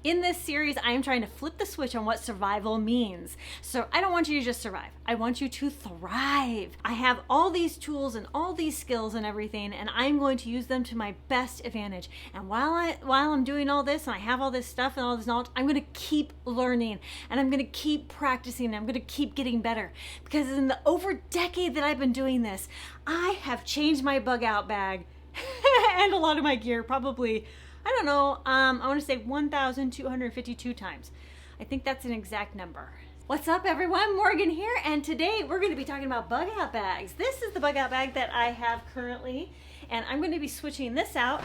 In this series, I am trying to flip the switch on what survival means. So I don't want you to just survive. I want you to thrive. I have all these tools and all these skills and everything, and I'm going to use them to my best advantage. And while I'm doing all this and I have all this stuff and all this knowledge, I'm going to keep learning and I'm going to keep practicing. And I'm going to keep getting better, because in the over decade that I've been doing this, I have changed my bug out bag and a lot of my gear, probably, I don't know, I want to say 1,252 times. I think that's an exact number. What's up, everyone? Morgan here, and today we're going to be talking about bug out bags. This is the bug out bag that I have currently, and I'm going to be switching this out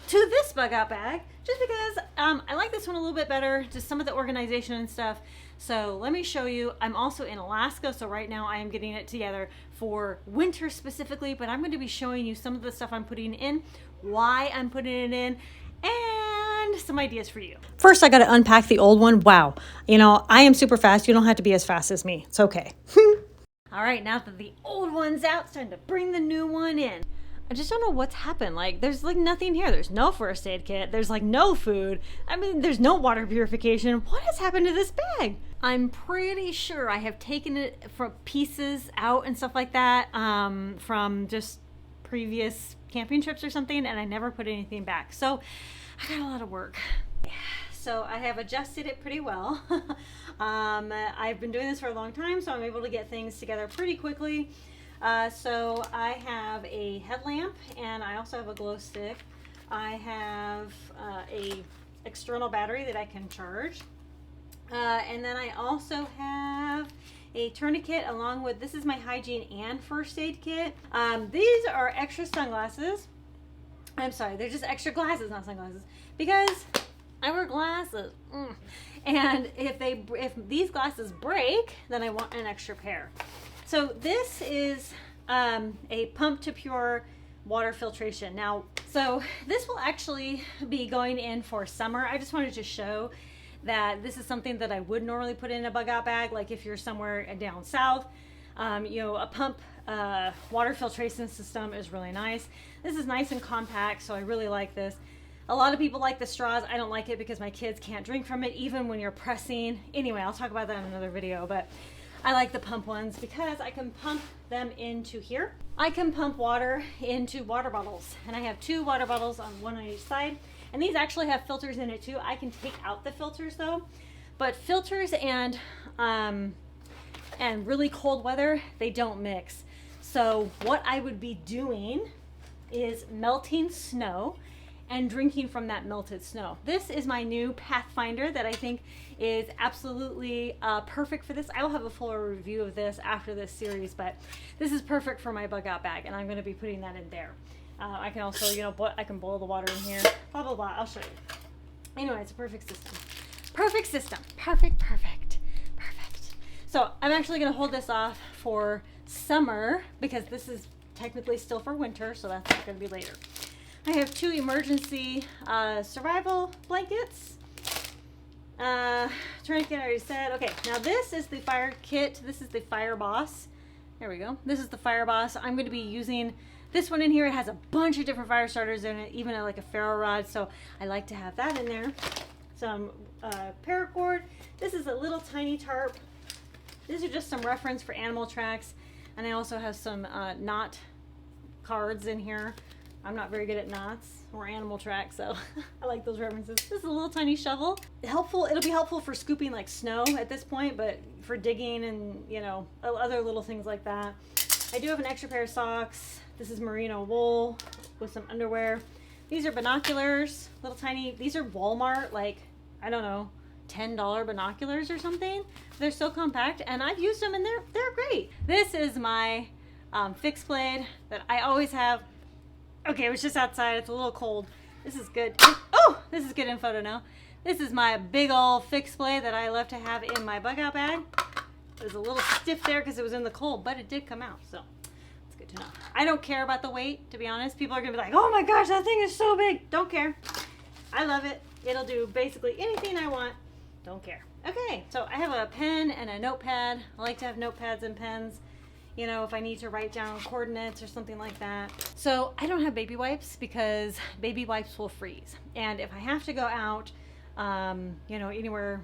to this bug out bag just because I like this one a little bit better, just some of the organization and stuff. So let me show you. I'm also in Alaska, so right now I am getting it together for winter specifically, but I'm going to be showing you some of the stuff I'm putting in, why I'm putting it in, and some ideas for you. First, I got to unpack the old one. Wow. You know, I am super fast. You don't have to be as fast as me. It's okay. All right, now that the old one's out, it's time to bring the new one in. I just don't know what's happened. Like, there's like nothing here. There's no first aid kit. There's like no food. I mean, there's no water purification. What has happened to this bag? I'm pretty sure I have taken it from pieces out and stuff like that from just previous camping trips or something, and I never put anything back. So I got a lot of work. So I have adjusted it pretty well. I've been doing this for a long time, so I'm able to get things together pretty quickly. So I have a headlamp, and I also have a glow stick. I have a external battery that I can charge. And then I also have a tourniquet along with, this is my hygiene and first aid kit. These are extra sunglasses. I'm sorry, they're just extra glasses, not sunglasses, because I wear glasses. And if these glasses break, then I want an extra pair. So this is a pump to pure water filtration. Now, so this will actually be going in for summer. I just wanted to show that this is something that I would normally put in a bug out bag, like if you're somewhere down south. You know, a pump water filtration system is really nice. This is nice and compact, so I really like this. A lot of people like the straws. I don't like it because my kids can't drink from it even when you're pressing. Anyway, I'll talk about that in another video, but I like the pump ones because I can pump them into here. I can pump water into water bottles, and I have two water bottles on one on each side. And these actually have filters in it too. I can take out the filters though, but filters and really cold weather, they don't mix. So what I would be doing is melting snow and drinking from that melted snow. This is my new Pathfinder that I think is absolutely perfect for this. I will have a fuller review of this after this series, but this is perfect for my bug out bag, and I'm gonna be putting that in there. I can also, you know, I can boil the water in here, blah, blah, blah. I'll show you. Anyway, it's a perfect system. Perfect system. Perfect, perfect, perfect. So I'm actually going to hold this off for summer because this is technically still for winter, so that's going to be later. I have two emergency survival blankets. Tourniquet, I already said. Okay, now this is the fire kit. This is the Fire Boss. There we go. This is the Fire Boss. I'm going to be using this one in here. It has a bunch of different fire starters in it, even like a ferro rod, so I like to have that in there. Some paracord. This is a little tiny tarp. These are just some reference for animal tracks, and I also have some knot cards in here. I'm not very good at knots or animal tracks, so I like those references. This is a little tiny shovel. It'll be helpful for scooping like snow at this point, but for digging and, you know, other little things like that. I do have an extra pair of socks. This is merino wool with some underwear. These are binoculars, little tiny, these are Walmart, like, I don't know, $10 binoculars or something. They're so compact, and I've used them and they're great. This is my fixed blade that I always have. Okay, it was just outside, it's a little cold. This is good. Oh, this is good in photo now. This is my big old fixed blade that I love to have in my bug out bag. It was a little stiff there because it was in the cold, but it did come out, so it's good to know. I don't care about the weight, to be honest. People are gonna be like, oh my gosh, that thing is so big. Don't care. I love it. It'll do basically anything I want. Don't care. Okay, so I have a pen and a notepad. I like to have notepads and pens, you know, if I need to write down coordinates or something like that. So I don't have baby wipes because baby wipes will freeze. And if I have to go out you know, anywhere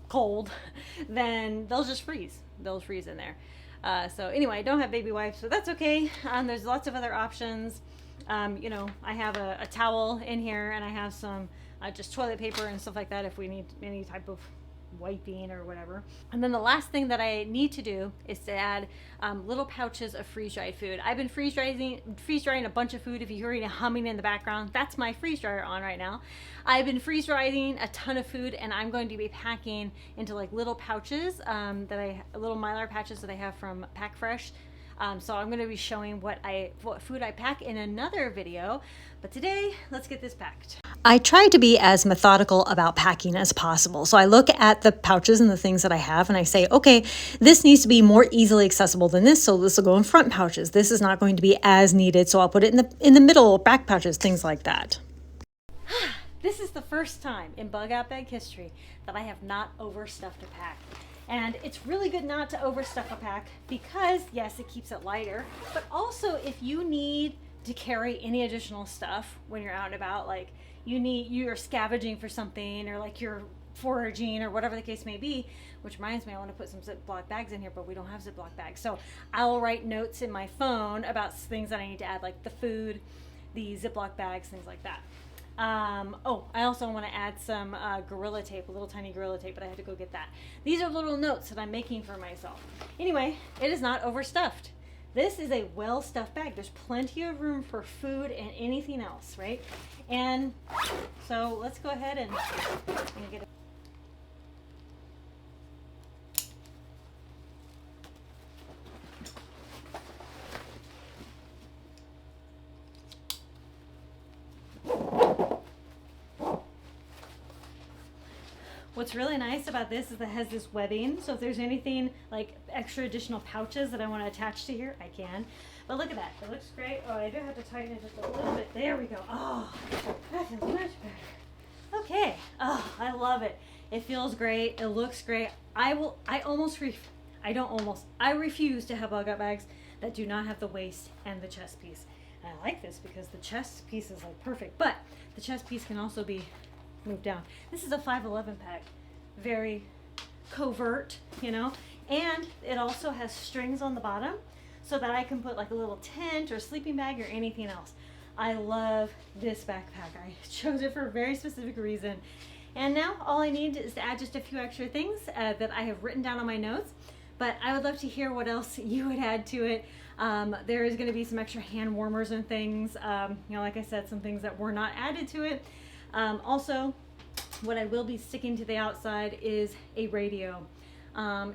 cold, then they'll just freeze. They'll freeze in there. So anyway, I don't have baby wipes, but that's okay. There's lots of other options. You know, I have a towel in here, and I have some just toilet paper and stuff like that if we need any type of wiping or whatever. And then the last thing that I need to do is to add little pouches of freeze-dried food. I've been freeze drying a bunch of food. If you hear any humming in the background, that's my freeze dryer on right now. I've been freeze drying a ton of food, and I'm going to be packing into like little pouches little Mylar pouches that I have from Pack Fresh. So I'm going to be showing what food I pack in another video, but today let's get this packed. I try to be as methodical about packing as possible. So I look at the pouches and the things that I have, and I say, okay, this needs to be more easily accessible than this, so this will go in front pouches. This is not going to be as needed, so I'll put it in the middle, back pouches, things like that. This is the first time in Bug Out Bag history that I have not overstuffed a pack. And it's really good not to overstuff a pack because, yes, it keeps it lighter, but also if you need to carry any additional stuff when you're out and about, like you're scavenging for something, or like you're foraging, or whatever the case may be, which reminds me, I want to put some Ziploc bags in here, but we don't have Ziploc bags. So I'll write notes in my phone about things that I need to add, like the food, the Ziploc bags, things like that. Oh, I also want to add some Gorilla Tape, a little tiny Gorilla Tape, but I had to go get that. These are little notes that I'm making for myself. Anyway, it is not overstuffed. This is a well-stuffed bag. There's plenty of room for food and anything else, right? And so let's go ahead and get it. What's really nice about this is that it has this webbing, so if there's anything like extra additional pouches that I want to attach to here, I can. But look at that, it looks great. Oh, I do have to tighten it just a little bit. There we go. Oh, that feels much better. Okay. Oh, I love it. It feels great. It looks great. I refuse to have bug out bags that do not have the waist and the chest piece. And I like this because the chest piece is like perfect, but the chest piece can also be moved down. This is a 511 pack, very covert, you know, and it also has strings on the bottom so that I can put like a little tent or sleeping bag or anything else. I love this backpack. I chose it for a very specific reason. And now all I need is to add just a few extra things that I have written down on my notes, but I would love to hear what else you would add to it. There is going to be some extra hand warmers and things, you know, like I said, some things that were not added to it. Also, what I will be sticking to the outside is a radio.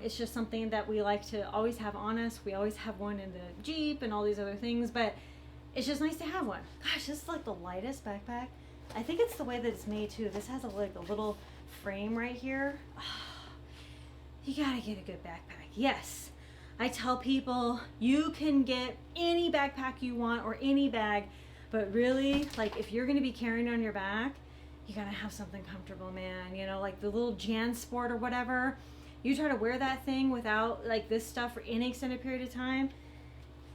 It's just something that we like to always have on us. We always have one in the Jeep and all these other things, but it's just nice to have one. Gosh, this is like the lightest backpack. I think it's the way that it's made too. This has a little frame right here. Oh, you gotta get a good backpack. Yes, I tell people you can get any backpack you want or any bag, but really, like if you're gonna be carrying on your back, you gotta have something comfortable, man. You know, like the little JanSport or whatever. You try to wear that thing without like this stuff for any extended period of time,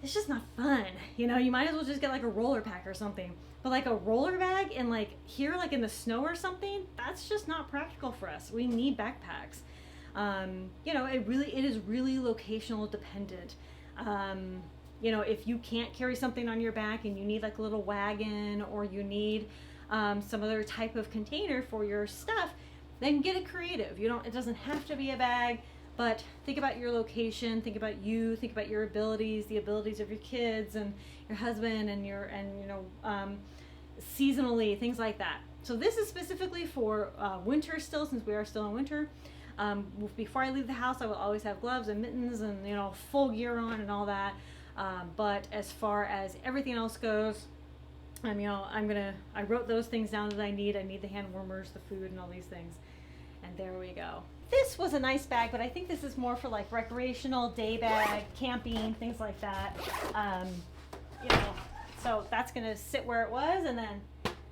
it's just not fun. You know, you might as well just get like a roller pack or something. But like a roller bag and like here, like in the snow or something, that's just not practical for us. We need backpacks. You know, it is really locational dependent. You know, if you can't carry something on your back and you need like a little wagon, or you need some other type of container for your stuff, then get it creative. It doesn't have to be a bag, but think about your location, think about you, think about your abilities, the abilities of your kids and your husband and you know, seasonally, things like that. So this is specifically for winter still, since we are still in winter. Before I leave the house, I will always have gloves and mittens and, you know, full gear on and all that. But as far as everything else goes, you know, I wrote those things down that I need. I need the hand warmers, the food, and all these things. And there we go. This was a nice bag, but I think this is more for like recreational day bag, camping, things like that. You know, so that's gonna sit where it was, and then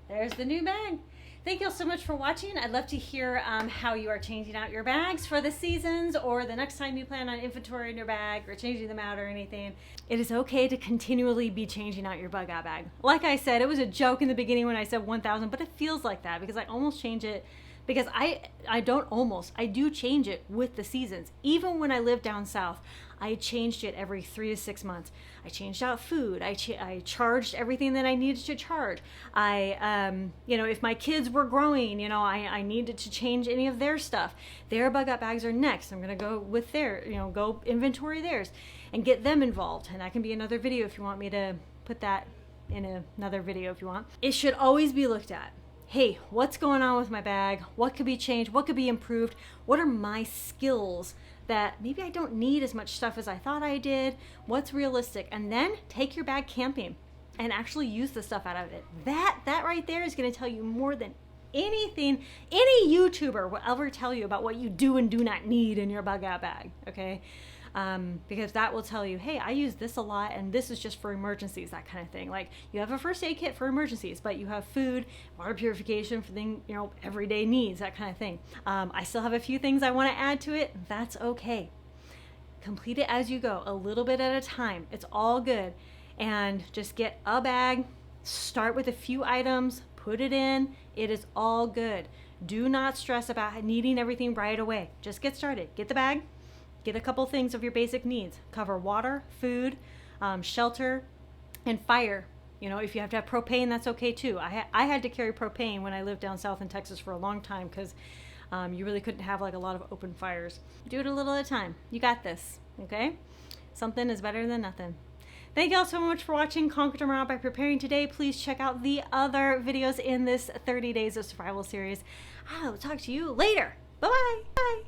there's the new bag. Thank you all so much for watching. I'd love to hear how you are changing out your bags for the seasons, or the next time you plan on inventory in your bag or changing them out or anything. It is okay to continually be changing out your bug out bag. Like I said, it was a joke in the beginning when I said 1,000, but it feels like that because I almost change it because I do change it with the seasons. Even when I lived down south, I changed it every 3 to 6 months. I changed out food. I charged everything that I needed to charge. If my kids were growing, I needed to change any of their stuff. Their bug out bags are next. I'm going to go with go inventory theirs and get them involved. And that can be another video if you want me to put that in another video if you want. It should always be looked at. Hey, what's going on with my bag? What could be changed? What could be improved? What are my skills that maybe I don't need as much stuff as I thought I did? What's realistic? And then take your bag camping and actually use the stuff out of it. That right there is going to tell you more than anything any YouTuber will ever tell you about what you do and do not need in your bug out bag, okay? Because that will tell you, hey, I use this a lot and this is just for emergencies, that kind of thing. Like you have a first aid kit for emergencies, but you have food, water purification for everyday needs, that kind of thing. I still have a few things I want to add to it. That's okay. Complete it as you go, a little bit at a time. It's all good. And just get a bag, start with a few items, put it in. It is all good. Do not stress about needing everything right away. Just get started. Get the bag. Get a couple things of your basic needs. Cover water, food, shelter, and fire. If you have to have propane, that's okay too. I had to carry propane when I lived down south in Texas for a long time because you really couldn't have like a lot of open fires. Do it a little at a time. You got this, okay? Something is better than nothing. Thank you all so much for watching Conquer Tomorrow by Preparing Today. Please check out the other videos in this 30 Days of Survival series. I will talk to you later. Bye-bye. Bye.